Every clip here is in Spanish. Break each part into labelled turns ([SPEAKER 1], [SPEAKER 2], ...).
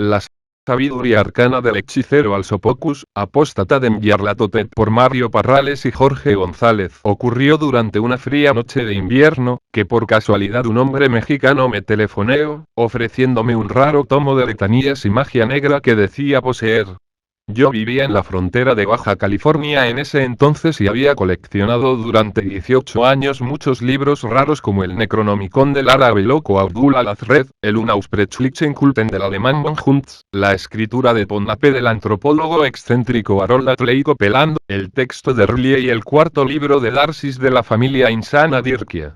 [SPEAKER 1] La sabiduría arcana del hechicero Alsopocus, apóstata de Nyarlathotep por Mario Parrales y Jorge González. Ocurrió durante una fría noche de invierno, que por casualidad un hombre mexicano me telefoneó, ofreciéndome un raro tomo de letanías y magia negra que decía poseer. Yo vivía en la frontera de Baja California en ese entonces y había coleccionado durante 18 años muchos libros raros como el Necronomicon del árabe loco Abdul al-Azred, el Unausprechlichen Kulten del alemán von Huntz, la escritura de Ponape del antropólogo excéntrico Harold Atley Copeland, el texto de Rullier y el cuarto libro de Darcis de la familia Insana Dirkia.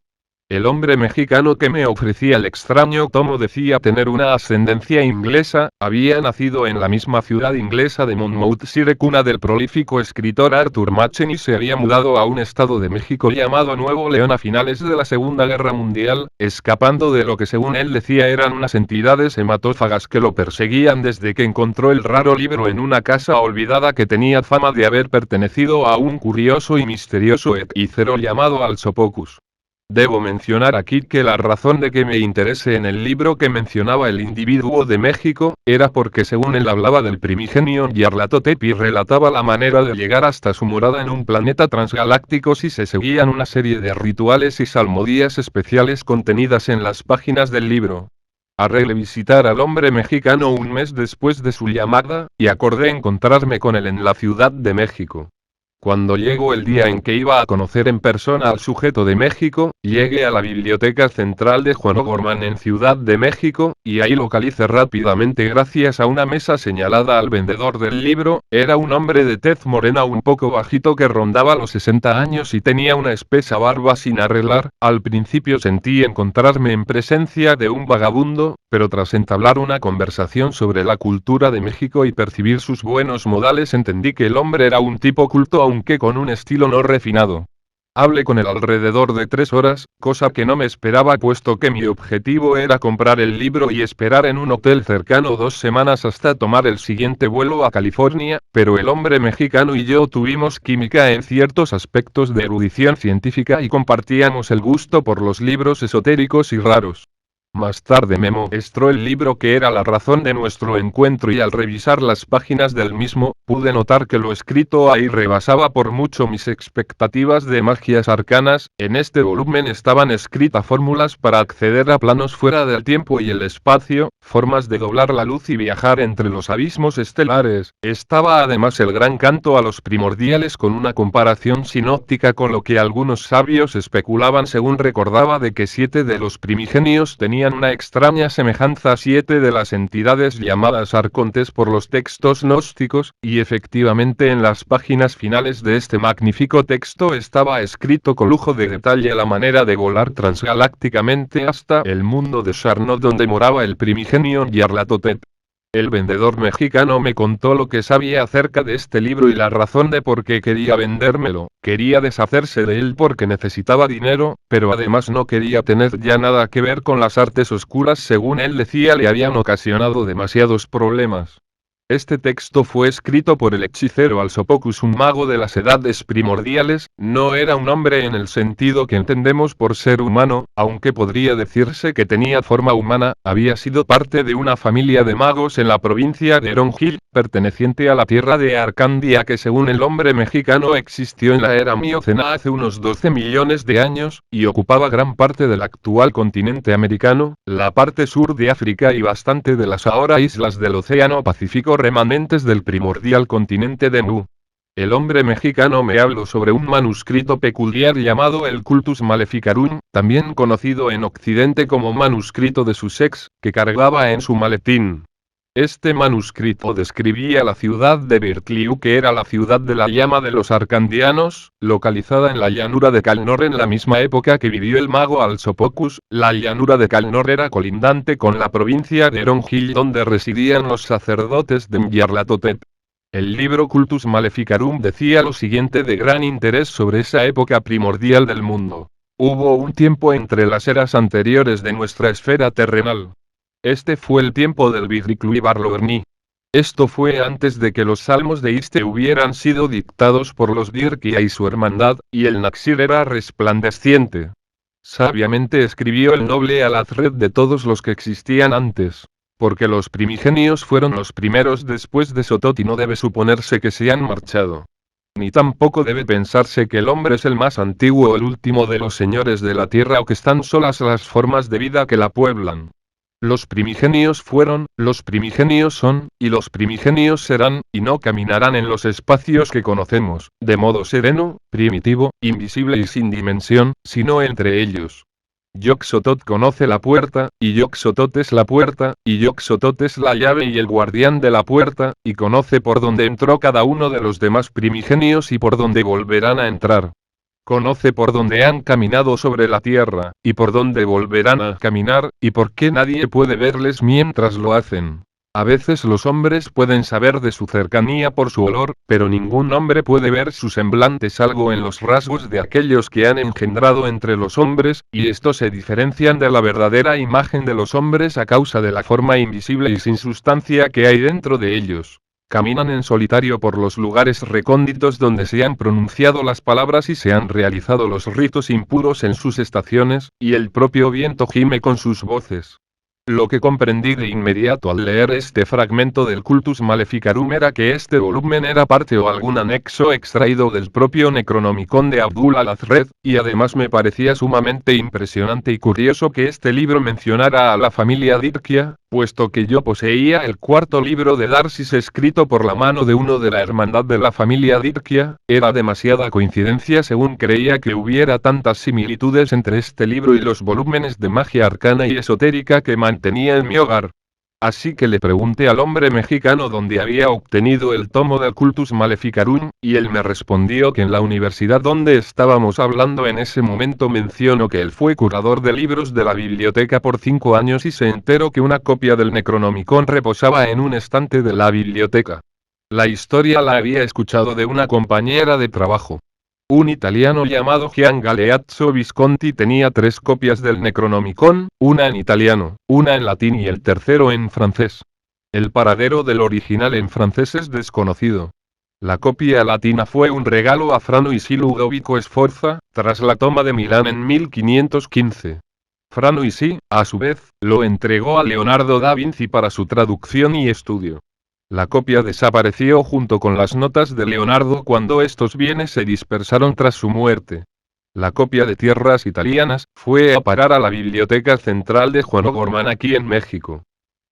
[SPEAKER 1] El hombre mexicano que me ofrecía el extraño tomo decía tener una ascendencia inglesa, había nacido en la misma ciudad inglesa de Monmouthshire, cuna del prolífico escritor Arthur Machen, y se había mudado a un estado de México llamado Nuevo León a finales de la Segunda Guerra Mundial, escapando de lo que según él decía eran unas entidades hematófagas que lo perseguían desde que encontró el raro libro en una casa olvidada que tenía fama de haber pertenecido a un curioso y misterioso hechicero llamado Alsopocus. Debo mencionar aquí que la razón de que me interese en el libro que mencionaba el individuo de México, era porque según él hablaba del primigenio Nyarlathotep y relataba la manera de llegar hasta su morada en un planeta transgaláctico si se seguían una serie de rituales y salmodias especiales contenidas en las páginas del libro. Arreglé visitar al hombre mexicano un mes después de su llamada, y acordé encontrarme con él en la Ciudad de México. Cuando llegó el día en que iba a conocer en persona al sujeto de México, llegué a la Biblioteca Central de Juan O'Gorman en Ciudad de México, y ahí localicé rápidamente gracias a una mesa señalada al vendedor del libro. Era un hombre de tez morena un poco bajito que rondaba los 60 años y tenía una espesa barba sin arreglar. Al principio sentí encontrarme en presencia de un vagabundo, pero tras entablar una conversación sobre la cultura de México y percibir sus buenos modales entendí que el hombre era un tipo culto aunque con un estilo no refinado. Hablé con él alrededor de 3 horas, cosa que no me esperaba puesto que mi objetivo era comprar el libro y esperar en un hotel cercano 2 semanas hasta tomar el siguiente vuelo a California, pero el hombre mexicano y yo tuvimos química en ciertos aspectos de erudición científica y compartíamos el gusto por los libros esotéricos y raros. Más tarde me mostró el libro que era la razón de nuestro encuentro y al revisar las páginas del mismo, pude notar que lo escrito ahí rebasaba por mucho mis expectativas de magias arcanas. En este volumen estaban escritas fórmulas para acceder a planos fuera del tiempo y el espacio, formas de doblar la luz y viajar entre los abismos estelares. Estaba además el gran canto a los primordiales con una comparación sinóptica con lo que algunos sabios especulaban según recordaba de que 7 de los primigenios tenían una extraña semejanza a 7 de las entidades llamadas arcontes por los textos gnósticos, y efectivamente en las páginas finales de este magnífico texto estaba escrito con lujo de detalle la manera de volar transgalácticamente hasta el mundo de Sharnot donde moraba el primigenio Nyarlathotep. El vendedor mexicano me contó lo que sabía acerca de este libro y la razón de por qué quería vendérmelo. Quería deshacerse de él porque necesitaba dinero, pero además no quería tener ya nada que ver con las artes oscuras, según él decía le habían ocasionado demasiados problemas. Este texto fue escrito por el hechicero Alsopocus, un mago de las edades primordiales. No era un hombre en el sentido que entendemos por ser humano, aunque podría decirse que tenía forma humana. Había sido parte de una familia de magos en la provincia de Eronjil, perteneciente a la tierra de Arcandia, que según el hombre mexicano existió en la era Miocena hace unos 12 millones de años, y ocupaba gran parte del actual continente americano, la parte sur de África y bastante de las ahora islas del Océano Pacífico remanentes del primordial continente de Mu. El hombre mexicano me habló sobre un manuscrito peculiar llamado el Cultus Maleficarum, también conocido en Occidente como manuscrito de Sussex, que cargaba en su maletín. Este manuscrito describía la ciudad de Berkeley, que era la ciudad de la llama de los arcandianos, localizada en la llanura de Calnor en la misma época que vivió el mago Alsopocus. La llanura de Calnor era colindante con la provincia de Eronjil donde residían los sacerdotes de Nyarlathotep. El libro Cultus Maleficarum decía lo siguiente de gran interés sobre esa época primordial del mundo. Hubo un tiempo entre las eras anteriores de nuestra esfera terrenal. Este fue el tiempo del Vidriclu y Barloverni. Esto fue antes de que los salmos de Iste hubieran sido dictados por los Dirkia y su hermandad, y el Naxir era resplandeciente. Sabiamente escribió el noble Alazred de todos los que existían antes. porque los primigenios fueron los primeros después de Sotot y no debe suponerse que se han marchado. Ni tampoco debe pensarse que el hombre es el más antiguo o el último de los señores de la tierra o que están solas las formas de vida que la pueblan. Los primigenios fueron, los primigenios son, y los primigenios serán, y no caminarán en los espacios que conocemos, de modo sereno, primitivo, invisible y sin dimensión, sino entre ellos. Yog-Sothoth conoce la puerta, y Yog-Sothoth es la puerta, y Yog-Sothoth es la llave y el guardián de la puerta, y conoce por dónde entró cada uno de los demás primigenios y por dónde volverán a entrar. Conoce por dónde han caminado sobre la tierra, y por dónde volverán a caminar, y por qué nadie puede verles mientras lo hacen. A veces los hombres pueden saber de su cercanía por su olor, pero ningún hombre puede ver su semblante salvo en los rasgos de aquellos que han engendrado entre los hombres, y estos se diferencian de la verdadera imagen de los hombres a causa de la forma invisible y sin sustancia que hay dentro de ellos. Caminan en solitario por los lugares recónditos donde se han pronunciado las palabras y se han realizado los ritos impuros en sus estaciones, y el propio viento gime con sus voces. Lo que comprendí de inmediato al leer este fragmento del Cultus Maleficarum era que este volumen era parte o algún anexo extraído del propio Necronomicon de Abdul al-Hazred, y además me parecía sumamente impresionante y curioso que este libro mencionara a la familia Dirkia, puesto que yo poseía el cuarto libro de Darcis escrito por la mano de uno de la hermandad de la familia Dirkia. Era demasiada coincidencia según creía que hubiera tantas similitudes entre este libro y los volúmenes de magia arcana y esotérica que mantenía en mi hogar. Así que le pregunté al hombre mexicano dónde había obtenido el tomo del Cultus Maleficarum, y él me respondió que en la universidad donde estábamos hablando en ese momento mencionó que él fue curador de libros de la biblioteca por 5 años y se enteró que una copia del Necronomicon reposaba en un estante de la biblioteca. La historia la había escuchado de una compañera de trabajo. Un italiano llamado Gian Galeazzo Visconti tenía 3 copias del Necronomicon, una en italiano, una en latín y el tercero en francés. El paradero del original en francés es desconocido. La copia latina fue un regalo a Fra Luigi Ludovico Sforza, tras la toma de Milán en 1515. Fra Luigi, a su vez, lo entregó a Leonardo da Vinci para su traducción y estudio. La copia desapareció junto con las notas de Leonardo cuando estos bienes se dispersaron tras su muerte. La copia de tierras italianas fue a parar a la Biblioteca Central de Juan O'Gorman aquí en México.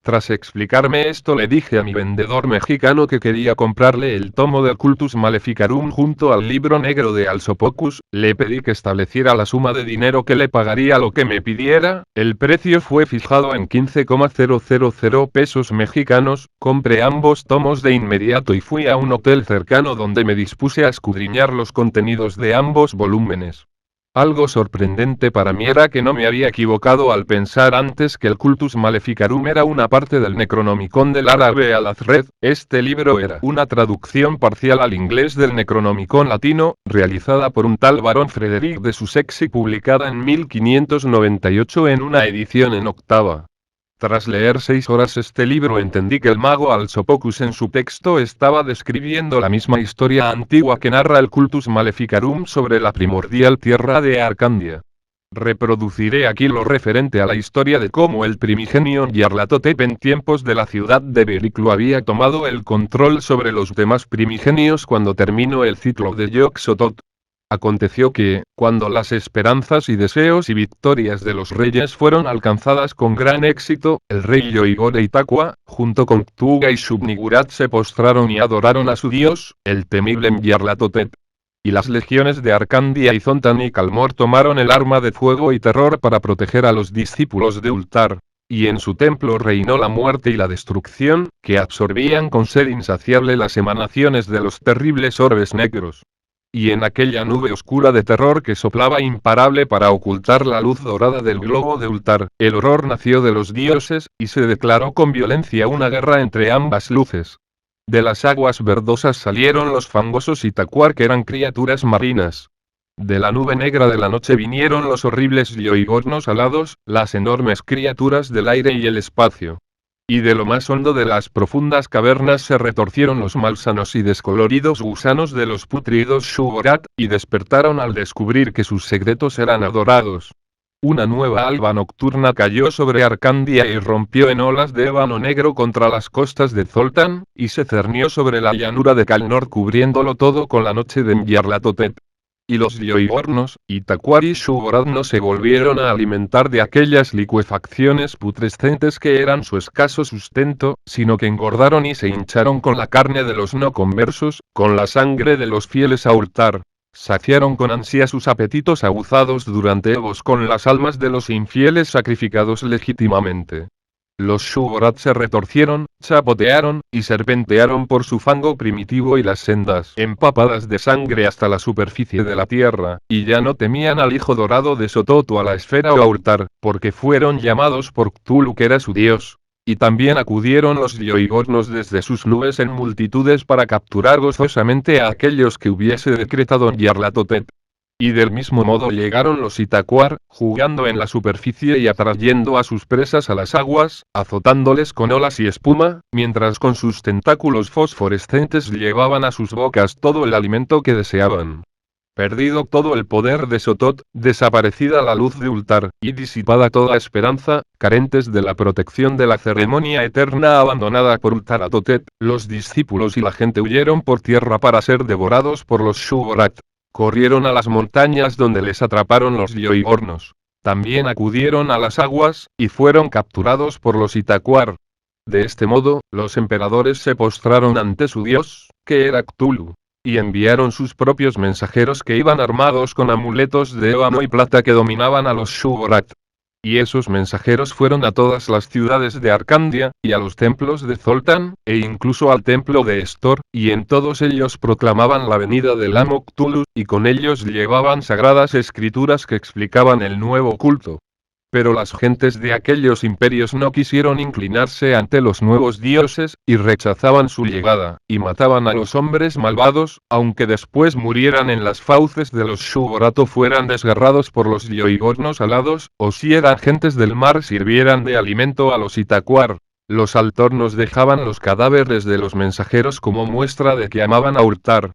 [SPEAKER 1] Tras explicarme esto le dije a mi vendedor mexicano que quería comprarle el tomo del Cultus Maleficarum junto al libro negro de Alsopocus, le pedí que estableciera la suma de dinero que le pagaría lo que me pidiera, el precio fue fijado en 15,000 pesos mexicanos, compré ambos tomos de inmediato y fui a un hotel cercano donde me dispuse a escudriñar los contenidos de ambos volúmenes. Algo sorprendente para mí era que no me había equivocado al pensar antes que el Cultus Maleficarum era una parte del Necronomicon del árabe al-Hazred. Este libro era una traducción parcial al inglés del Necronomicon latino, realizada por un tal Barón Frederick de Sussex y publicada en 1598 en una edición en octava. Tras leer 6 horas este libro entendí que el mago Alsopocus en su texto estaba describiendo la misma historia antigua que narra el Cultus Maleficarum sobre la primordial tierra de Arcandia. Reproduciré aquí lo referente a la historia de cómo el primigenio Nyarlathotep en tiempos de la ciudad de Beriklu había tomado el control sobre los demás primigenios cuando terminó el ciclo de Yog-Sothoth. Aconteció que, cuando las esperanzas y deseos y victorias de los reyes fueron alcanzadas con gran éxito, el rey Yoigo de Itakua, junto con Cthulhu y Shub-Niggurath se postraron y adoraron a su dios, el temible Nyarlathotep. Y las legiones de Arcandia y Zontan y Calmor tomaron el arma de fuego y terror para proteger a los discípulos de Ultar. Y en su templo reinó la muerte y la destrucción, que absorbían con sed insaciable las emanaciones de los terribles orbes negros. Y en aquella nube oscura de terror que soplaba imparable para ocultar la luz dorada del globo de Ultar, el horror nació de los dioses, y se declaró con violencia una guerra entre ambas luces. De las aguas verdosas salieron los fangosos Itacuar que eran criaturas marinas. De la nube negra de la noche vinieron los horribles yoigornos alados, las enormes criaturas del aire y el espacio. Y de lo más hondo de las profundas cavernas se retorcieron los malsanos y descoloridos gusanos de los putridos Shugorat, y despertaron al descubrir que sus secretos eran adorados. Una nueva alba nocturna cayó sobre Arcandia y rompió en olas de ébano negro contra las costas de Zoltán, y se cernió sobre la llanura de Calnor cubriéndolo todo con la noche de Nyarlathotep. Y los Lioibornos, Itacuar y Shugorat no se volvieron a alimentar de aquellas licuefacciones putrescentes que eran su escaso sustento, sino que engordaron y se hincharon con la carne de los no conversos, con la sangre de los fieles a Ultar. Saciaron con ansia sus apetitos aguzados durante Evos con las almas de los infieles sacrificados legítimamente. Los Shugorat se retorcieron, chapotearon, y serpentearon por su fango primitivo y las sendas empapadas de sangre hasta la superficie de la tierra, y ya no temían al hijo dorado de Sotot o a la esfera o a Ultar, porque fueron llamados por Cthulhu que era su dios. Y también acudieron los Yoigornos desde sus nubes en multitudes para capturar gozosamente a aquellos que hubiese decretado Nyarlathotep. Y del mismo modo llegaron los Itacuar, jugando en la superficie y atrayendo a sus presas a las aguas, azotándoles con olas y espuma, mientras con sus tentáculos fosforescentes llevaban a sus bocas todo el alimento que deseaban. Perdido todo el poder de Sotot, desaparecida la luz de Ultar, y disipada toda esperanza, carentes de la protección de la ceremonia eterna abandonada por Ultaratotep, los discípulos y la gente huyeron por tierra para ser devorados por los Shugorat. Corrieron a las montañas donde les atraparon los Yoigornos. También acudieron a las aguas, y fueron capturados por los Itacuar. De este modo, los emperadores se postraron ante su dios, que era Cthulhu, y enviaron sus propios mensajeros que iban armados con amuletos de ébano y plata que dominaban a los Shugorat. Y esos mensajeros fueron a todas las ciudades de Arcandia, y a los templos de Zoltán, e incluso al templo de Estor, y en todos ellos proclamaban la venida del amo Cthulhu, y con ellos llevaban sagradas escrituras que explicaban el nuevo culto. Pero las gentes de aquellos imperios no quisieron inclinarse ante los nuevos dioses, y rechazaban su llegada, y mataban a los hombres malvados, aunque después murieran en las fauces de los Shugorat o fueran desgarrados por los Yoigornos alados, o si eran gentes del mar sirvieran de alimento a los Itacuar. Los altornos dejaban los cadáveres de los mensajeros como muestra de que amaban a Ultar.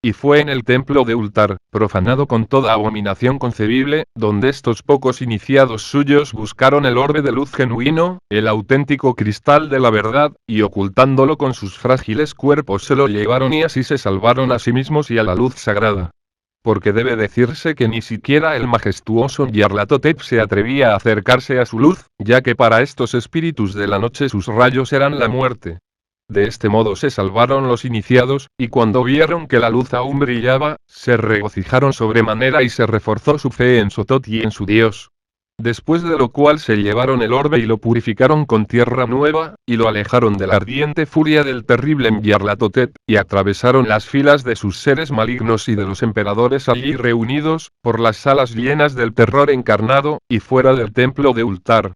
[SPEAKER 1] Y fue en el templo de Ultar, profanado con toda abominación concebible, donde estos pocos iniciados suyos buscaron el orbe de luz genuino, el auténtico cristal de la verdad, y ocultándolo con sus frágiles cuerpos se lo llevaron y así se salvaron a sí mismos y a la luz sagrada. Porque debe decirse que ni siquiera el majestuoso Nyarlathotep se atrevía a acercarse a su luz, ya que para estos espíritus de la noche sus rayos eran la muerte. De este modo se salvaron los iniciados, y cuando vieron que la luz aún brillaba, se regocijaron sobremanera y se reforzó su fe en Sotot y en su dios. Después de lo cual se llevaron el orbe y lo purificaron con tierra nueva, y lo alejaron de la ardiente furia del terrible Nyarlathotep, y atravesaron las filas de sus seres malignos y de los emperadores allí reunidos, por las salas llenas del terror encarnado, y fuera del templo de Ultar.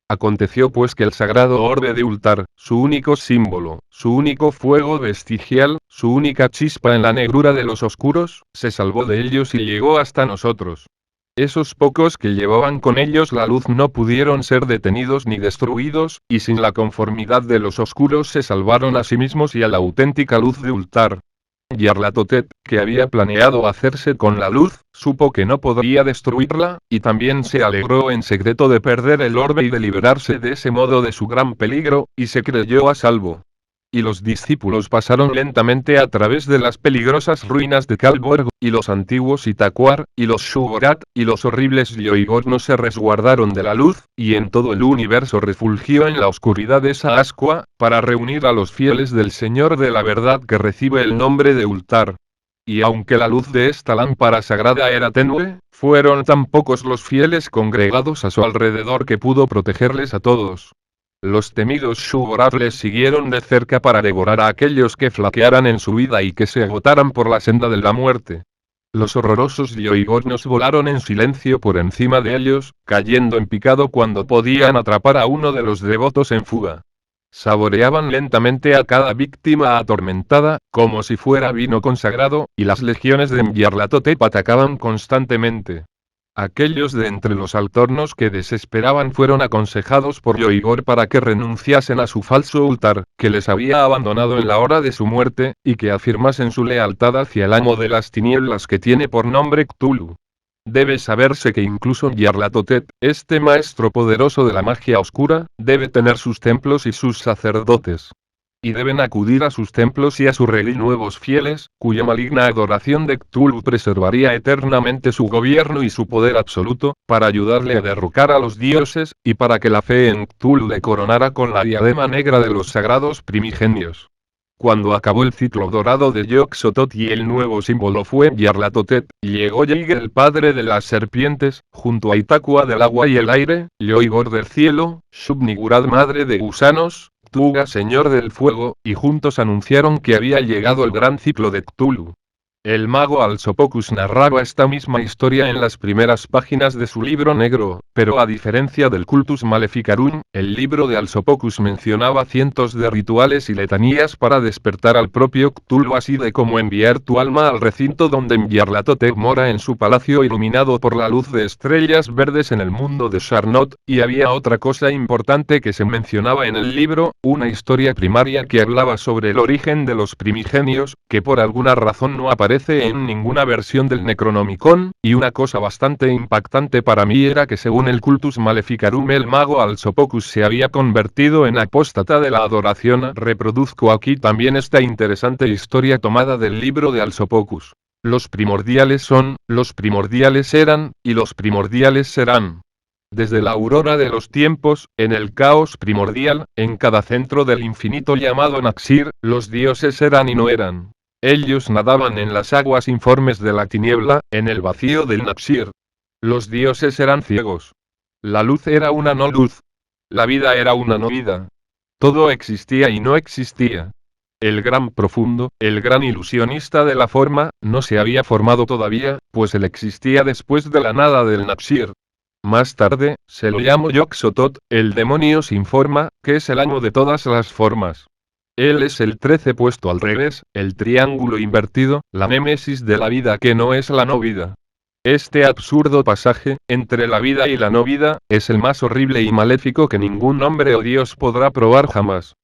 [SPEAKER 1] Aconteció pues que el sagrado orbe de Ultar, su único símbolo, su único fuego vestigial, su única chispa en la negrura de los oscuros, se salvó de ellos y llegó hasta nosotros. Esos pocos que llevaban con ellos la luz no pudieron ser detenidos ni destruidos, y sin la conformidad de los oscuros se salvaron a sí mismos y a la auténtica luz de Ultar. Nyarlathotep, que había planeado hacerse con la luz, supo que no podría destruirla, y también se alegró en secreto de perder el orbe y de liberarse de ese modo de su gran peligro, y se creyó a salvo. Y los discípulos pasaron lentamente a través de las peligrosas ruinas de Kalborg, y los antiguos Itacuar, y los Shugorat, y los horribles Yoigornos se resguardaron de la luz, y en todo el universo refulgió en la oscuridad esa ascua, para reunir a los fieles del Señor de la verdad que recibe el nombre de Ultar. Y aunque la luz de esta lámpara sagrada era tenue, fueron tan pocos los fieles congregados a su alrededor que pudo protegerles a todos. Los temidos Shugorat les siguieron de cerca para devorar a aquellos que flaquearan en su vida y que se agotaran por la senda de la muerte. Los horrorosos Yoigornos volaron en silencio por encima de ellos, cayendo en picado cuando podían atrapar a uno de los devotos en fuga. Saboreaban lentamente a cada víctima atormentada, como si fuera vino consagrado, y las legiones de Nyarlathotep atacaban constantemente. Aquellos de entre los altornos que desesperaban fueron aconsejados por Yoigor para que renunciasen a su falso Ultar, que les había abandonado en la hora de su muerte, y que afirmasen su lealtad hacia el amo de las tinieblas que tiene por nombre Cthulhu. Debe saberse que incluso Nyarlathotep, este maestro poderoso de la magia oscura, debe tener sus templos y sus sacerdotes. Y deben acudir a sus templos y a su rey nuevos fieles, cuya maligna adoración de Cthulhu preservaría eternamente su gobierno y su poder absoluto, para ayudarle a derrocar a los dioses, y para que la fe en Cthulhu le coronara con la diadema negra de los sagrados primigenios. Cuando acabó el ciclo dorado de Yog-Sothoth y el nuevo símbolo fue Nyarlathotep, llegó Yager el padre de las serpientes, junto a Itakua del agua y el aire, Yoigor del cielo, Shub-Niggurath madre de gusanos, Tuga señor del fuego, y juntos anunciaron que había llegado el gran ciclo de Cthulhu. El mago Alsopocus narraba esta misma historia en las primeras páginas de su libro negro, pero a diferencia del Cultus Maleficarum, el libro de Alsopocus mencionaba cientos de rituales y letanías para despertar al propio Cthulhu, así de como enviar tu alma al recinto donde Nyarlathotep mora en su palacio iluminado por la luz de estrellas verdes en el mundo de Sharnot, y había otra cosa importante que se mencionaba en el libro, una historia primaria que hablaba sobre el origen de los primigenios, que por alguna razón no aparece en ninguna versión del Necronomicon, y una cosa bastante impactante para mí era que según el Cultus Maleficarum el mago Alsopocus se había convertido en apóstata de la adoración. Reproduzco aquí también esta interesante historia tomada del libro de Alsopocus. Los primordiales son, los primordiales eran, y los primordiales serán. Desde la aurora de los tiempos, en el caos primordial, en cada centro del infinito llamado Naxir, los dioses eran y no eran. Ellos nadaban en las aguas informes de la tiniebla, en el vacío del Naxir. Los dioses eran ciegos. La luz era una no luz. La vida era una no vida. Todo existía y no existía. El gran profundo, el gran ilusionista de la forma, no se había formado todavía, pues él existía después de la nada del Naxir. Más tarde, se lo llamó Yog-Sothoth, el demonio sin forma, que es el amo de todas las formas. Él es el 13 puesto al revés, el triángulo invertido, la némesis de la vida que no es la no vida. Este absurdo pasaje, entre la vida y la no vida, es el más horrible y maléfico que ningún hombre o dios podrá probar jamás.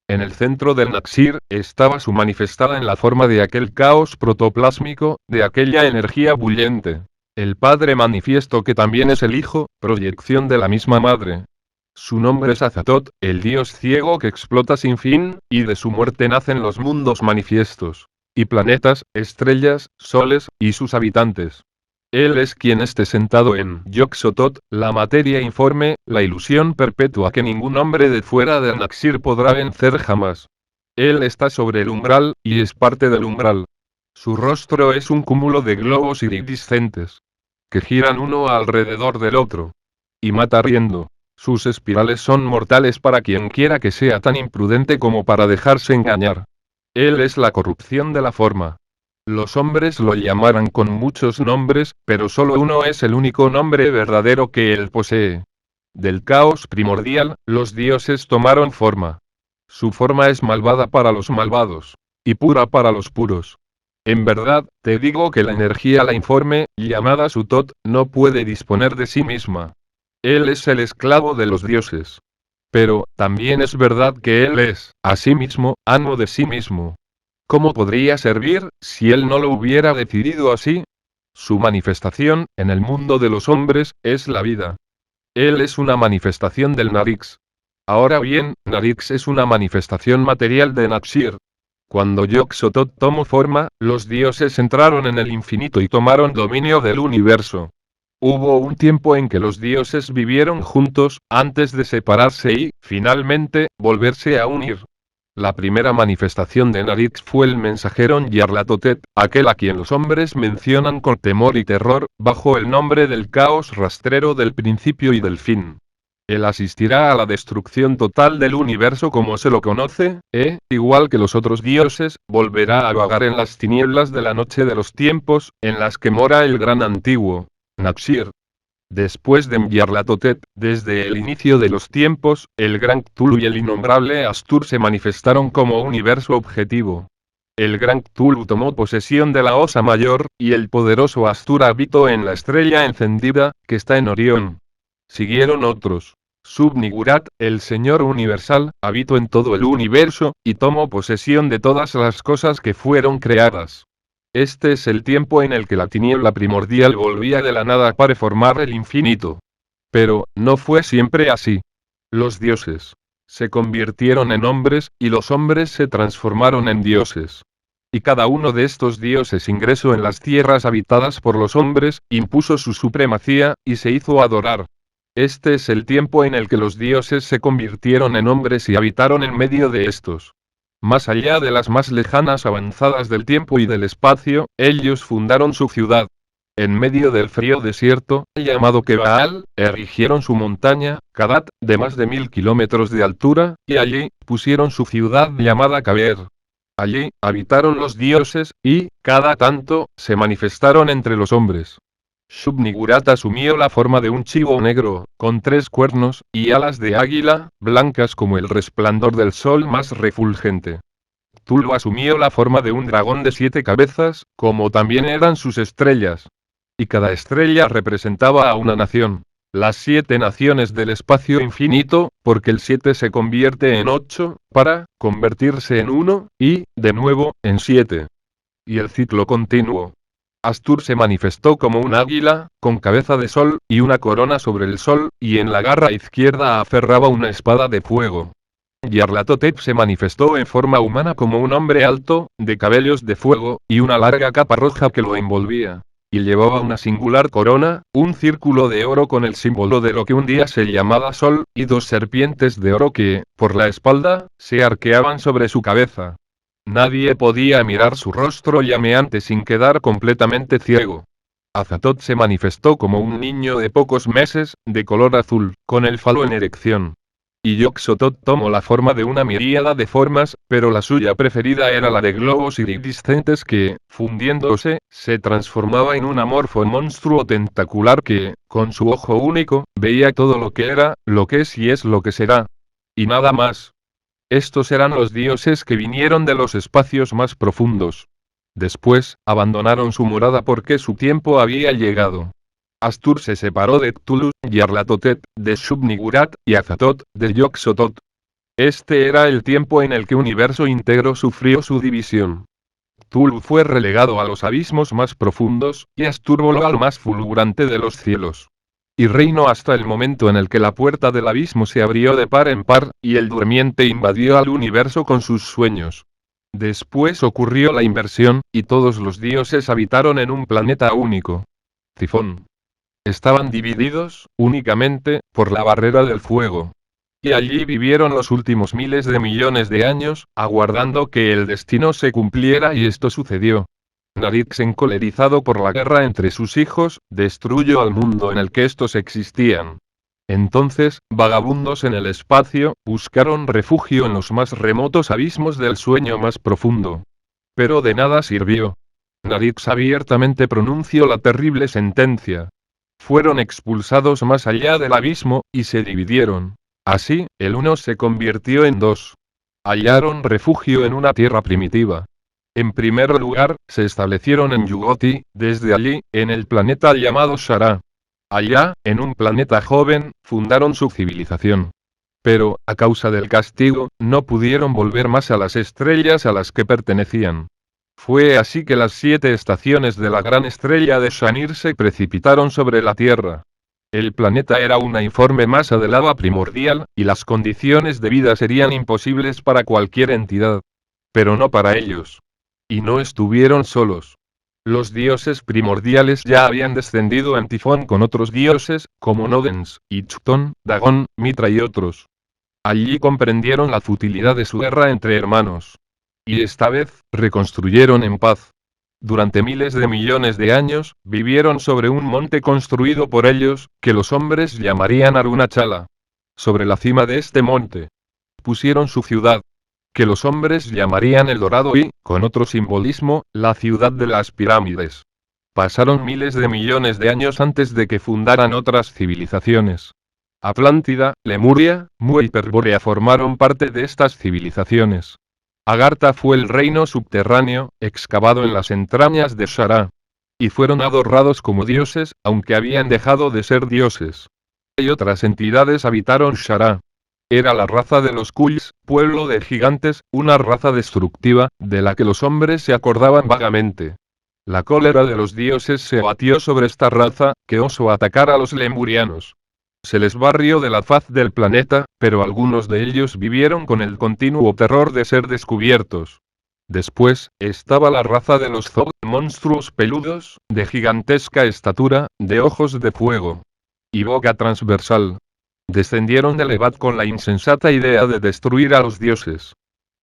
[SPEAKER 1] En el centro del Naxir, estaba su manifestada en la forma de aquel caos protoplásmico, de aquella energía bullente. El Padre manifiesto que también es el Hijo, proyección de la misma Madre. Su nombre es Azathoth, el dios ciego que explota sin fin, y de su muerte nacen los mundos manifiestos. Y planetas, estrellas, soles, y sus habitantes. Él es quien esté sentado en Yog-Sothoth, la materia informe, la ilusión perpetua que ningún hombre de fuera del Naxir podrá vencer jamás. Él está sobre el umbral, y es parte del umbral. Su rostro es un cúmulo de globos iridiscentes, que giran uno alrededor del otro. Y mata riendo. Sus espirales son mortales para quien quiera que sea tan imprudente como para dejarse engañar. Él es la corrupción de la forma. Los hombres lo llamarán con muchos nombres, pero solo uno es el único nombre verdadero que él posee. Del caos primordial, los dioses tomaron forma. Su forma es malvada para los malvados, y pura para los puros. En verdad, te digo que la energía la informe, llamada Suthoth, no puede disponer de sí misma. Él es el esclavo de los dioses. Pero, también es verdad que él es, asimismo, amo de sí mismo. ¿Cómo podría servir, si él no lo hubiera decidido así? Su manifestación, en el mundo de los hombres, es la vida. Él es una manifestación del Narix. Ahora bien, Narix es una manifestación material de Naxir. Cuando Yog-Sothoth tomó forma, los dioses entraron en el infinito y tomaron dominio del universo. Hubo un tiempo en que los dioses vivieron juntos, antes de separarse y, finalmente, volverse a unir. La primera manifestación de Narix fue el mensajero Nyarlathotep, aquel a quien los hombres mencionan con temor y terror, bajo el nombre del caos rastrero del principio y del fin. Él asistirá a la destrucción total del universo como se lo conoce, igual que los otros dioses, volverá a vagar en las tinieblas de la noche de los tiempos, en las que mora el gran antiguo Naxir. Después de Nyarlathotep, desde el inicio de los tiempos, el gran Cthulhu y el innombrable Astur se manifestaron como universo objetivo. El gran Cthulhu tomó posesión de la Osa Mayor, y el poderoso Astur habitó en la estrella encendida, que está en Orión. Siguieron otros. Shub-Niggurath, el Señor Universal, habitó en todo el universo, y tomó posesión de todas las cosas que fueron creadas. Este es el tiempo en el que la tiniebla primordial volvía de la nada para formar el infinito. Pero, no fue siempre así. Los dioses se convirtieron en hombres, y los hombres se transformaron en dioses. Y cada uno de estos dioses ingresó en las tierras habitadas por los hombres, impuso su supremacía, y se hizo adorar. Este es el tiempo en el que los dioses se convirtieron en hombres y habitaron en medio de estos. Más allá de las más lejanas avanzadas del tiempo y del espacio, ellos fundaron su ciudad. En medio del frío desierto, llamado Kebaal, erigieron su montaña, Kadat, de más de 1000 kilómetros de altura, y allí pusieron su ciudad llamada Caber. Allí habitaron los dioses, y, cada tanto, se manifestaron entre los hombres. Shub-Niggurath asumió la forma de un chivo negro, con 3 cuernos, y alas de águila, blancas como el resplandor del sol más refulgente. Tulu asumió la forma de un dragón de 7 cabezas, como también eran sus estrellas. Y cada estrella representaba a una nación. Las 7 naciones del espacio infinito, porque el 7 se convierte en 8, para convertirse en 1, y, de nuevo, en 7. Y el ciclo continuo. Astur se manifestó como un águila, con cabeza de sol, y una corona sobre el sol, y en la garra izquierda aferraba una espada de fuego. Nyarlathotep se manifestó en forma humana como un hombre alto, de cabellos de fuego, y una larga capa roja que lo envolvía. Y llevaba una singular corona, un círculo de oro con el símbolo de lo que un día se llamaba sol, y 2 serpientes de oro que, por la espalda, se arqueaban sobre su cabeza. Nadie podía mirar su rostro llameante sin quedar completamente ciego. Azatoth se manifestó como un niño de pocos meses, de color azul, con el falo en erección. Y Yog-Sothoth tomó la forma de una miríada de formas, pero la suya preferida era la de globos iridiscentes que, fundiéndose, se transformaba en un amorfo monstruo tentacular que, con su ojo único, veía todo lo que era, lo que es y es lo que será. Y nada más. Estos eran los dioses que vinieron de los espacios más profundos. Después, abandonaron su morada porque su tiempo había llegado. Astur se separó de Cthulhu, Nyarlathotep, de Shub-Niggurath, y Azathoth, de Yog-Sothoth. Este era el tiempo en el que universo íntegro sufrió su división. Cthulhu fue relegado a los abismos más profundos, y Astur voló al más fulgurante de los cielos. Y reinó hasta el momento en el que la puerta del abismo se abrió de par en par, y el durmiente invadió al universo con sus sueños. Después ocurrió la inversión, y todos los dioses habitaron en un planeta único. Tifón. Estaban divididos, únicamente, por la barrera del fuego. Y allí vivieron los últimos miles de millones de años, aguardando que el destino se cumpliera, y esto sucedió. Narix, encolerizado por la guerra entre sus hijos, destruyó al mundo en el que estos existían. Entonces, vagabundos en el espacio, buscaron refugio en los más remotos abismos del sueño más profundo. Pero de nada sirvió. Narix abiertamente pronunció la terrible sentencia. Fueron expulsados más allá del abismo, y se dividieron. Así, el uno se convirtió en 2. Hallaron refugio en una tierra primitiva. En primer lugar, se establecieron en Yugoti, desde allí, en el planeta llamado Shara. Allá, en un planeta joven, fundaron su civilización. Pero, a causa del castigo, no pudieron volver más a las estrellas a las que pertenecían. Fue así que las 7 estaciones de la gran estrella de Shanir se precipitaron sobre la Tierra. El planeta era una informe masa de lava primordial, y las condiciones de vida serían imposibles para cualquier entidad. Pero no para ellos. Y no estuvieron solos. Los dioses primordiales ya habían descendido en Tifón con otros dioses, como Nodens, Ichthon, Dagon, Mitra y otros. Allí comprendieron la futilidad de su guerra entre hermanos. Y esta vez, reconstruyeron en paz. Durante miles de millones de años, vivieron sobre un monte construido por ellos, que los hombres llamarían Arunachala. Sobre la cima de este monte, pusieron su ciudad, que los hombres llamarían El Dorado y, con otro simbolismo, la ciudad de las pirámides. Pasaron miles de millones de años antes de que fundaran otras civilizaciones. Atlántida, Lemuria, Mu y Hiperbórea formaron parte de estas civilizaciones. Agartha fue el reino subterráneo, excavado en las entrañas de Shara. Y fueron adorados como dioses, aunque habían dejado de ser dioses. Y otras entidades habitaron Shara. Era la raza de los Kulls, pueblo de gigantes, una raza destructiva, de la que los hombres se acordaban vagamente. La cólera de los dioses se abatió sobre esta raza, que osó atacar a los lemurianos. Se les barrió de la faz del planeta, pero algunos de ellos vivieron con el continuo terror de ser descubiertos. Después, estaba la raza de los Zod, monstruos peludos, de gigantesca estatura, de ojos de fuego y boca transversal. Descendieron del Evad con la insensata idea de destruir a los dioses.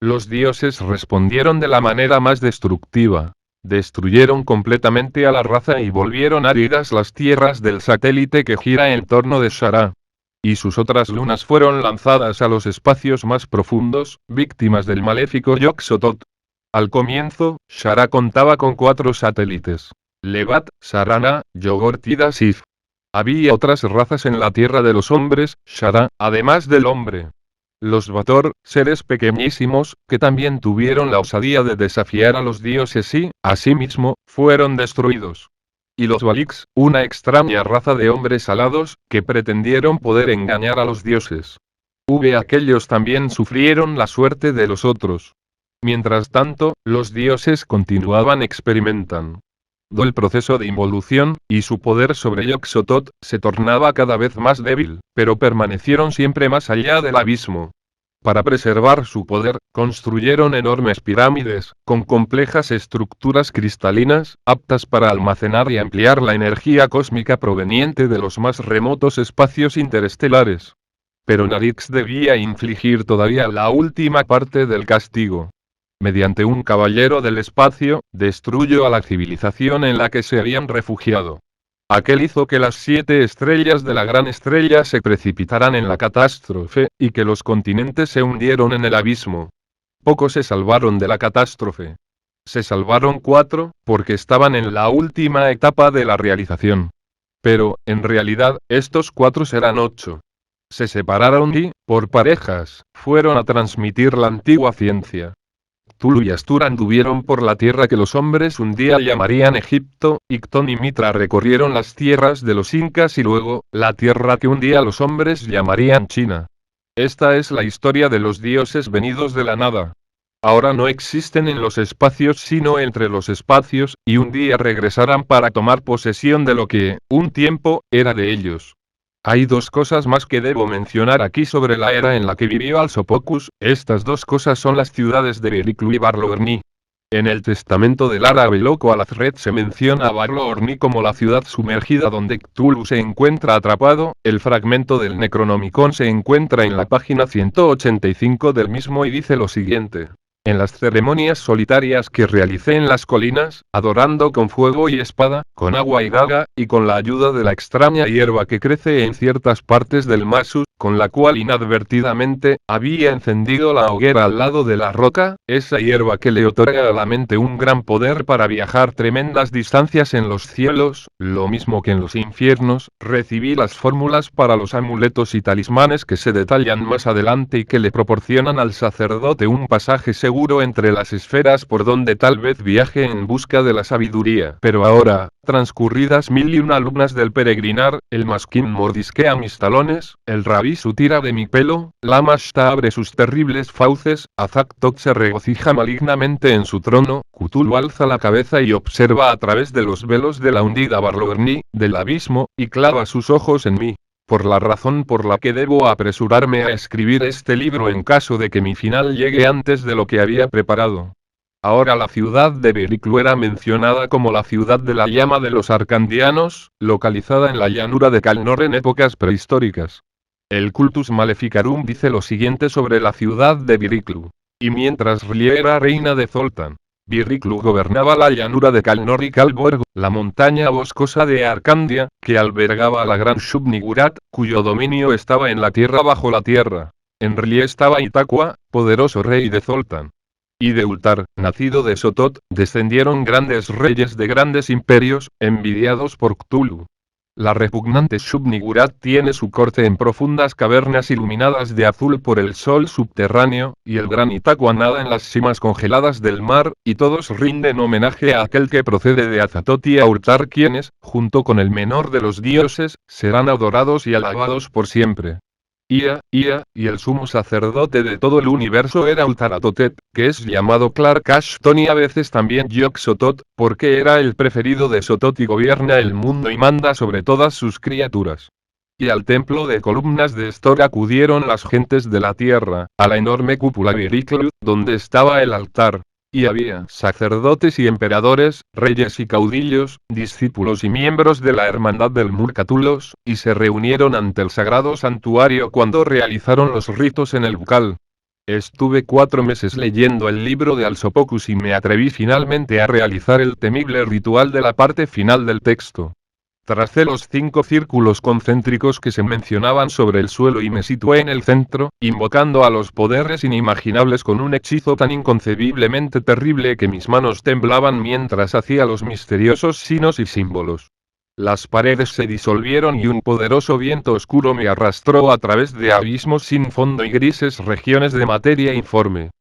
[SPEAKER 1] Los dioses respondieron de la manera más destructiva. Destruyeron completamente a la raza y volvieron áridas las tierras del satélite que gira en torno de Shara. Y sus otras lunas fueron lanzadas a los espacios más profundos, víctimas del maléfico Yog-Sothoth. Al comienzo, Shara contaba con 4 satélites: Levat, Sarana, Yogurt y Dasif. Había otras razas en la tierra de los hombres, Shara, además del hombre. Los Vator, seres pequeñísimos, que también tuvieron la osadía de desafiar a los dioses y, asimismo, fueron destruidos. Y los Valix, una extraña raza de hombres alados, que pretendieron poder engañar a los dioses. Aquellos también sufrieron la suerte de los otros. Mientras tanto, los dioses continuaban experimentando el proceso de involución, y su poder sobre Yog-Sothoth se tornaba cada vez más débil, pero permanecieron siempre más allá del abismo. Para preservar su poder, construyeron enormes pirámides, con complejas estructuras cristalinas, aptas para almacenar y ampliar la energía cósmica proveniente de los más remotos espacios interestelares. Pero Narix debía infligir todavía la última parte del castigo. Mediante un caballero del espacio, destruyó a la civilización en la que se habían refugiado. Aquel hizo que las 7 estrellas de la gran estrella se precipitaran en la catástrofe, y que los continentes se hundieron en el abismo. Pocos se salvaron de la catástrofe. Se salvaron 4, porque estaban en la última etapa de la realización. Pero, en realidad, estos 4 eran 8. Se separaron y, por parejas, fueron a transmitir la antigua ciencia. Cthulhu y Astur anduvieron por la tierra que los hombres un día llamarían Egipto, Ictón y Mitra recorrieron las tierras de los incas y luego, la tierra que un día los hombres llamarían China. Esta es la historia de los dioses venidos de la nada. Ahora no existen en los espacios sino entre los espacios, y un día regresarán para tomar posesión de lo que, un tiempo, era de ellos. Hay 2 cosas más que debo mencionar aquí sobre la era en la que vivió Alsopocus. Estas 2 cosas son las ciudades de Biriklu y Barlowerni. En el testamento del árabe loco Alazred se menciona a Barlowerni como la ciudad sumergida donde Cthulhu se encuentra atrapado. El fragmento del Necronomicon se encuentra en la página 185 del mismo y dice lo siguiente: en las ceremonias solitarias que realicé en las colinas, adorando con fuego y espada, con agua y daga, y con la ayuda de la extraña hierba que crece en ciertas partes del Masus, con la cual inadvertidamente, había encendido la hoguera al lado de la roca, esa hierba que le otorga a la mente un gran poder para viajar tremendas distancias en los cielos, lo mismo que en los infiernos, recibí las fórmulas para los amuletos y talismanes que se detallan más adelante y que le proporcionan al sacerdote un pasaje seguro entre las esferas por donde tal vez viaje en busca de la sabiduría. Pero ahora, transcurridas 1001 lunas del peregrinar, el masquín mordisquea mis talones, el rabí tira de mi pelo, Lama Shta abre sus terribles fauces, Azak-Tok se regocija malignamente en su trono, Cthulhu alza la cabeza y observa a través de los velos de la hundida Barlowerni, del abismo, y clava sus ojos en mí. Por la razón por la que debo apresurarme a escribir este libro en caso de que mi final llegue antes de lo que había preparado. Ahora la ciudad de Biriklu era mencionada como la ciudad de la llama de los arcandianos, localizada en la llanura de Kalnor en épocas prehistóricas. El Cultus Maleficarum dice lo siguiente sobre la ciudad de Biriklu: y mientras R'lyeh era reina de Zoltan, Biriklu gobernaba la llanura de Kalnor y Kalborg, la montaña boscosa de Arcandia, que albergaba a la gran Shub-Niggurath, cuyo dominio estaba en la tierra bajo la tierra. En R'lyeh estaba Itakua, poderoso rey de Zoltan. Y de Ultar, nacido de Sothoth, descendieron grandes reyes de grandes imperios, envidiados por Cthulhu. La repugnante Shub-Niggurath tiene su corte en profundas cavernas iluminadas de azul por el sol subterráneo, y el gran Itakua nada en las simas congeladas del mar, y todos rinden homenaje a aquel que procede de Azathoth y a Ultar, quienes, junto con el menor de los dioses, serán adorados y alabados por siempre. Y el sumo sacerdote de todo el universo era Ultaratotet, que es llamado Clark Ashton y a veces también Yog-Sothoth, porque era el preferido de Sothoth y gobierna el mundo y manda sobre todas sus criaturas. Y al templo de columnas de Stor acudieron las gentes de la tierra, a la enorme cúpula Viriklu, donde estaba el altar. Y había sacerdotes y emperadores, reyes y caudillos, discípulos y miembros de la hermandad del Murcatulos, y se reunieron ante el sagrado santuario cuando realizaron los ritos en el bucal. Estuve 4 meses leyendo el libro de Alsopocus y me atreví finalmente a realizar el temible ritual de la parte final del texto. Tracé los 5 círculos concéntricos que se mencionaban sobre el suelo y me situé en el centro, invocando a los poderes inimaginables con un hechizo tan inconcebiblemente terrible que mis manos temblaban mientras hacía los misteriosos signos y símbolos. Las paredes se disolvieron y un poderoso viento oscuro me arrastró a través de abismos sin fondo y grises regiones de materia informe.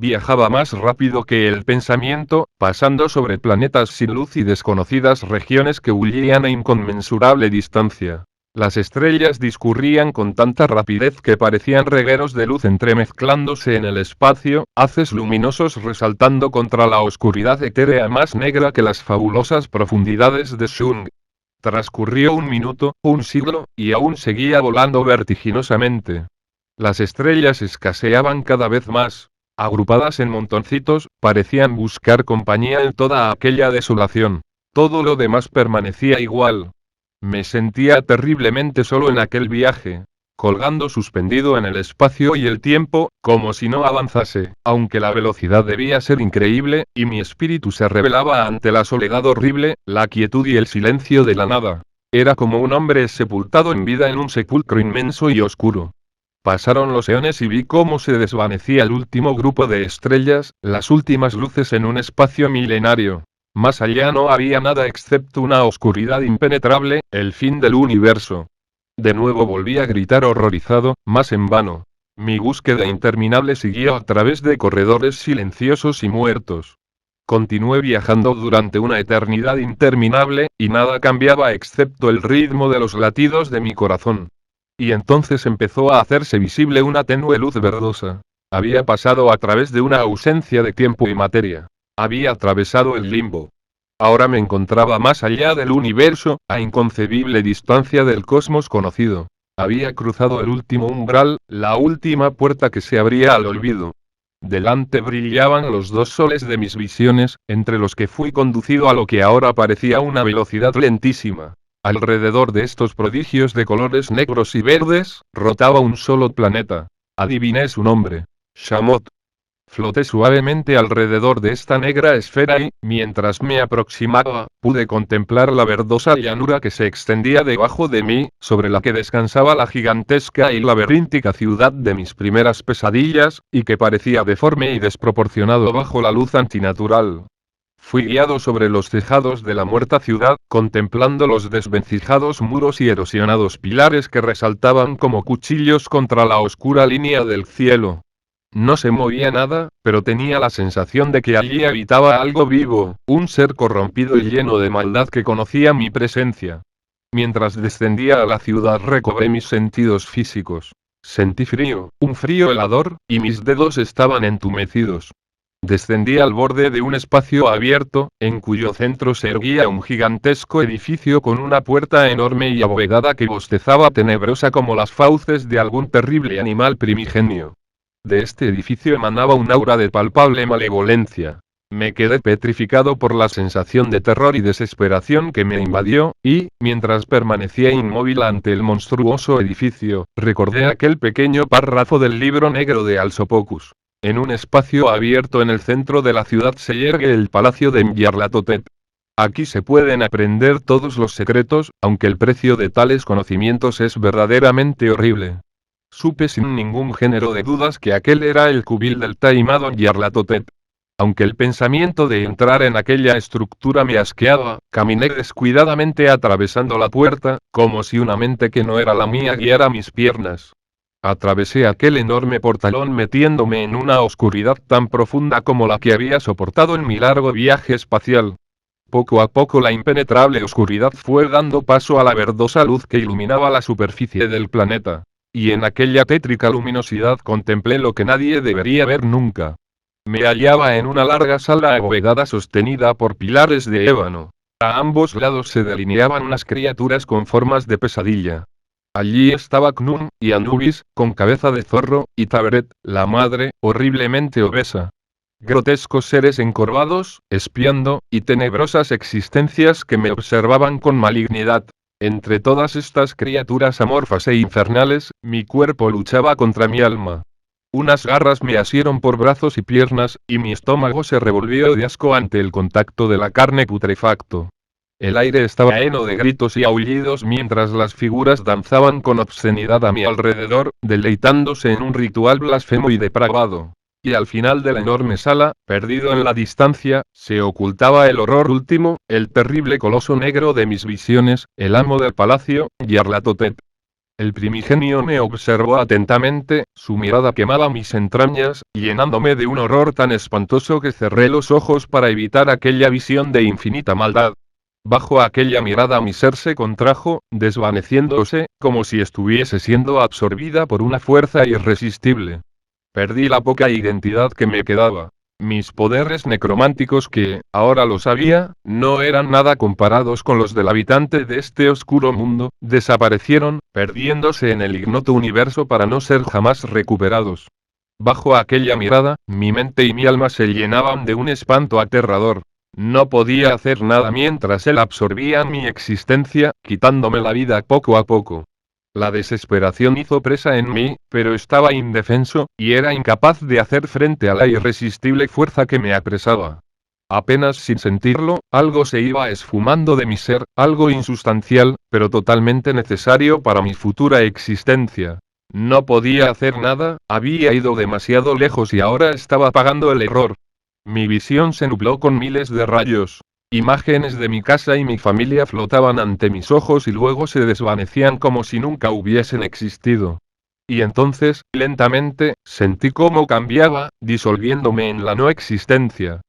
[SPEAKER 1] Viajaba más rápido que el pensamiento, pasando sobre planetas sin luz y desconocidas regiones que huían a inconmensurable distancia. Las estrellas discurrían con tanta rapidez que parecían regueros de luz entremezclándose en el espacio, haces luminosos resaltando contra la oscuridad etérea más negra que las fabulosas profundidades de Shung. Transcurrió un minuto, un siglo, y aún seguía volando vertiginosamente. Las estrellas escaseaban cada vez más. Agrupadas en montoncitos, parecían buscar compañía en toda aquella desolación. Todo lo demás permanecía igual. Me sentía terriblemente solo en aquel viaje, colgando suspendido en el espacio y el tiempo, como si no avanzase, aunque la velocidad debía ser increíble, y mi espíritu se rebelaba ante la soledad horrible, la quietud y el silencio de la nada. Era como un hombre sepultado en vida en un sepulcro inmenso y oscuro. Pasaron los eones y vi cómo se desvanecía el último grupo de estrellas, las últimas luces en un espacio milenario. Más allá no había nada excepto una oscuridad impenetrable, el fin del universo. De nuevo volví a gritar horrorizado, más en vano. Mi búsqueda interminable siguió a través de corredores silenciosos y muertos. Continué viajando durante una eternidad interminable, y nada cambiaba excepto el ritmo de los latidos de mi corazón. Y entonces empezó a hacerse visible una tenue luz verdosa. Había pasado a través de una ausencia de tiempo y materia. Había atravesado el limbo. Ahora me encontraba más allá del universo, a inconcebible distancia del cosmos conocido. Había cruzado el último umbral, la última puerta que se abría al olvido. Delante brillaban los 2 soles de mis visiones, entre los que fui conducido a lo que ahora parecía una velocidad lentísima. Alrededor de estos prodigios de colores negros y verdes, rotaba un solo planeta. Adiviné su nombre. Shamot. Floté suavemente alrededor de esta negra esfera y, mientras me aproximaba, pude contemplar la verdosa llanura que se extendía debajo de mí, sobre la que descansaba la gigantesca y laberíntica ciudad de mis primeras pesadillas, y que parecía deforme y desproporcionado bajo la luz antinatural. Fui guiado sobre los tejados de la muerta ciudad, contemplando los desvencijados muros y erosionados pilares que resaltaban como cuchillos contra la oscura línea del cielo. No se movía nada, pero tenía la sensación de que allí habitaba algo vivo, un ser corrompido y lleno de maldad que conocía mi presencia. Mientras descendía a la ciudad recobré mis sentidos físicos. Sentí frío, un frío helador, y mis dedos estaban entumecidos. Descendí al borde de un espacio abierto, en cuyo centro se erguía un gigantesco edificio con una puerta enorme y abovedada que bostezaba tenebrosa como las fauces de algún terrible animal primigenio. De este edificio emanaba un aura de palpable malevolencia. Me quedé petrificado por la sensación de terror y desesperación que me invadió, y, mientras permanecía inmóvil ante el monstruoso edificio, recordé aquel pequeño párrafo del libro negro de Alsopocus. En un espacio abierto en el centro de la ciudad se yergue el palacio de Nyarlathotep. Aquí se pueden aprender todos los secretos, aunque el precio de tales conocimientos es verdaderamente horrible. Supe sin ningún género de dudas que aquel era el cubil del taimado Nyarlathotep. Aunque el pensamiento de entrar en aquella estructura me asqueaba, caminé descuidadamente atravesando la puerta, como si una mente que no era la mía guiara mis piernas. Atravesé aquel enorme portalón metiéndome en una oscuridad tan profunda como la que había soportado en mi largo viaje espacial. Poco a poco la impenetrable oscuridad fue dando paso a la verdosa luz que iluminaba la superficie del planeta. Y en aquella tétrica luminosidad contemplé lo que nadie debería ver nunca. Me hallaba en una larga sala abovedada sostenida por pilares de ébano. A ambos lados se delineaban unas criaturas con formas de pesadilla. Allí estaba Khnum, y Anubis, con cabeza de zorro, y Taberet, la madre, horriblemente obesa. Grotescos seres encorvados, espiando, y tenebrosas existencias que me observaban con malignidad. Entre todas estas criaturas amorfas e infernales, mi cuerpo luchaba contra mi alma. Unas garras me asieron por brazos y piernas, y mi estómago se revolvió de asco ante el contacto de la carne putrefacto. El aire estaba lleno de gritos y aullidos mientras las figuras danzaban con obscenidad a mi alrededor, deleitándose en un ritual blasfemo y depravado. Y al final de la enorme sala, perdido en la distancia, se ocultaba el horror último, el terrible coloso negro de mis visiones, el amo del palacio, Nyarlathotep. El primigenio me observó atentamente, su mirada quemaba mis entrañas, llenándome de un horror tan espantoso que cerré los ojos para evitar aquella visión de infinita maldad. Bajo aquella mirada mi ser se contrajo, desvaneciéndose, como si estuviese siendo absorbida por una fuerza irresistible. Perdí la poca identidad que me quedaba. Mis poderes necrománticos que, ahora lo sabía, no eran nada comparados con los del habitante de este oscuro mundo, desaparecieron, perdiéndose en el ignoto universo para no ser jamás recuperados. Bajo aquella mirada, mi mente y mi alma se llenaban de un espanto aterrador. No podía hacer nada mientras él absorbía mi existencia, quitándome la vida poco a poco. La desesperación hizo presa en mí, pero estaba indefenso, y era incapaz de hacer frente a la irresistible fuerza que me apresaba. Apenas sin sentirlo, algo se iba esfumando de mi ser, algo insustancial, pero totalmente necesario para mi futura existencia. No podía hacer nada, había ido demasiado lejos y ahora estaba pagando el error. Mi visión se nubló con miles de rayos. Imágenes de mi casa y mi familia flotaban ante mis ojos y luego se desvanecían como si nunca hubiesen existido. Y entonces, lentamente, sentí cómo cambiaba, disolviéndome en la no existencia.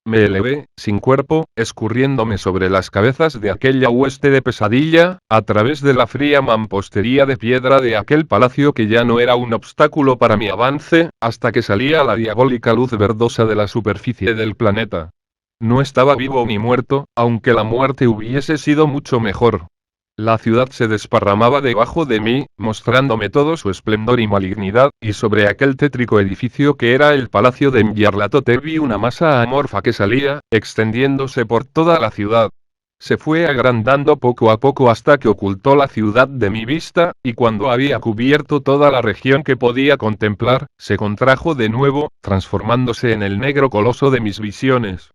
[SPEAKER 1] Me elevé, sin cuerpo, escurriéndome sobre las cabezas de aquella hueste de pesadilla, a través de la fría mampostería de piedra de aquel palacio que ya no era un obstáculo para mi avance, hasta que salía la diabólica luz verdosa de la superficie del planeta. No estaba vivo ni muerto, aunque la muerte hubiese sido mucho mejor. La ciudad se desparramaba debajo de mí, mostrándome todo su esplendor y malignidad, y sobre aquel tétrico edificio que era el palacio de Nyarlathotep vi una masa amorfa que salía, extendiéndose por toda la ciudad. Se fue agrandando poco a poco hasta que ocultó la ciudad de mi vista, y cuando había cubierto toda la región que podía contemplar, se contrajo de nuevo, transformándose en el negro coloso de mis visiones.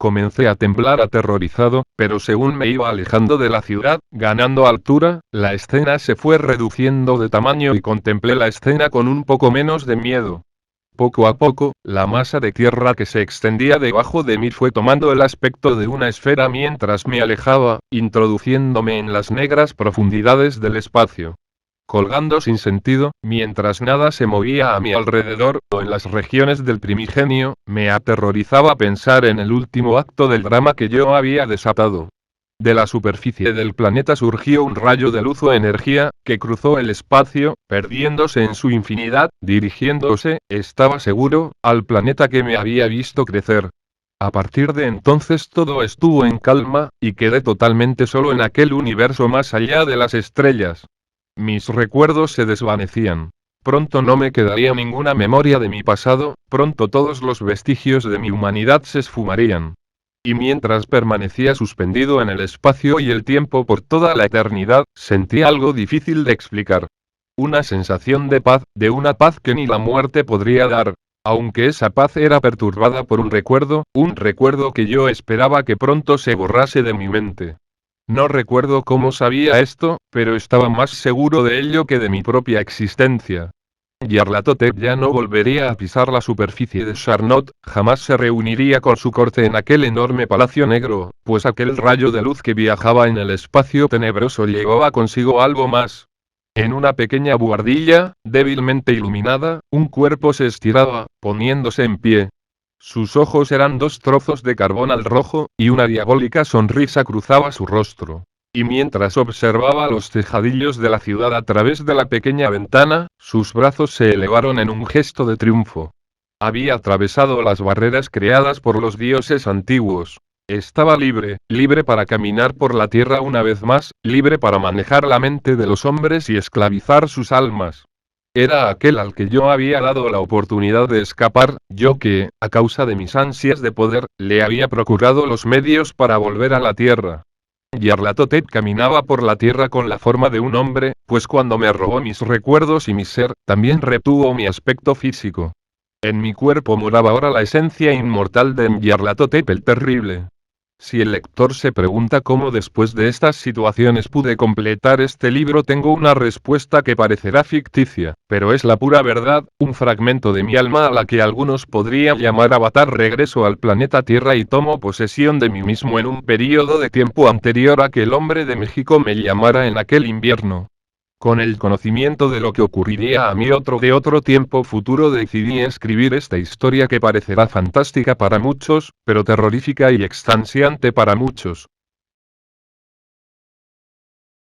[SPEAKER 1] Comencé a temblar aterrorizado, pero según me iba alejando de la ciudad, ganando altura, la escena se fue reduciendo de tamaño y contemplé la escena con un poco menos de miedo. Poco a poco, la masa de tierra que se extendía debajo de mí fue tomando el aspecto de una esfera mientras me alejaba, introduciéndome en las negras profundidades del espacio. Colgando sin sentido, mientras nada se movía a mi alrededor, o en las regiones del primigenio, me aterrorizaba pensar en el último acto del drama que yo había desatado. De la superficie del planeta surgió un rayo de luz o energía, que cruzó el espacio, perdiéndose en su infinidad, dirigiéndose, estaba seguro, al planeta que me había visto crecer. A partir de entonces todo estuvo en calma, y quedé totalmente solo en aquel universo más allá de las estrellas. Mis recuerdos se desvanecían. Pronto no me quedaría ninguna memoria de mi pasado, pronto todos los vestigios de mi humanidad se esfumarían. Y mientras permanecía suspendido en el espacio y el tiempo por toda la eternidad, sentí algo difícil de explicar. Una sensación de paz, de una paz que ni la muerte podría dar. Aunque esa paz era perturbada por un recuerdo que yo esperaba que pronto se borrase de mi mente. No recuerdo cómo sabía esto, pero estaba más seguro de ello que de mi propia existencia. Nyarlathotep ya no volvería a pisar la superficie de Sarnath, jamás se reuniría con su corte en aquel enorme palacio negro, pues aquel rayo de luz que viajaba en el espacio tenebroso llevaba consigo algo más. En una pequeña buhardilla, débilmente iluminada, un cuerpo se estiraba, poniéndose en pie. Sus ojos eran dos trozos de carbón al rojo, y una diabólica sonrisa cruzaba su rostro. Y mientras observaba los tejadillos de la ciudad a través de la pequeña ventana, sus brazos se elevaron en un gesto de triunfo. Había atravesado las barreras creadas por los dioses antiguos. Estaba libre, libre para caminar por la tierra una vez más, libre para manejar la mente de los hombres y esclavizar sus almas. Era aquel al que yo había dado la oportunidad de escapar, yo que, a causa de mis ansias de poder, le había procurado los medios para volver a la tierra. Nyarlathotep caminaba por la tierra con la forma de un hombre, pues cuando me robó mis recuerdos y mi ser, también retuvo mi aspecto físico. En mi cuerpo moraba ahora la esencia inmortal de Nyarlathotep el Terrible. Si el lector se pregunta cómo después de estas situaciones pude completar este libro, tengo una respuesta que parecerá ficticia, pero es la pura verdad, un fragmento de mi alma a la que algunos podrían llamar avatar regreso al planeta Tierra y tomo posesión de mí mismo en un período de tiempo anterior a que el hombre de México me llamara en aquel invierno. Con el conocimiento de lo que ocurriría a mí de otro tiempo futuro, decidí escribir esta historia que parecerá fantástica para muchos, pero terrorífica y extasiante para muchos.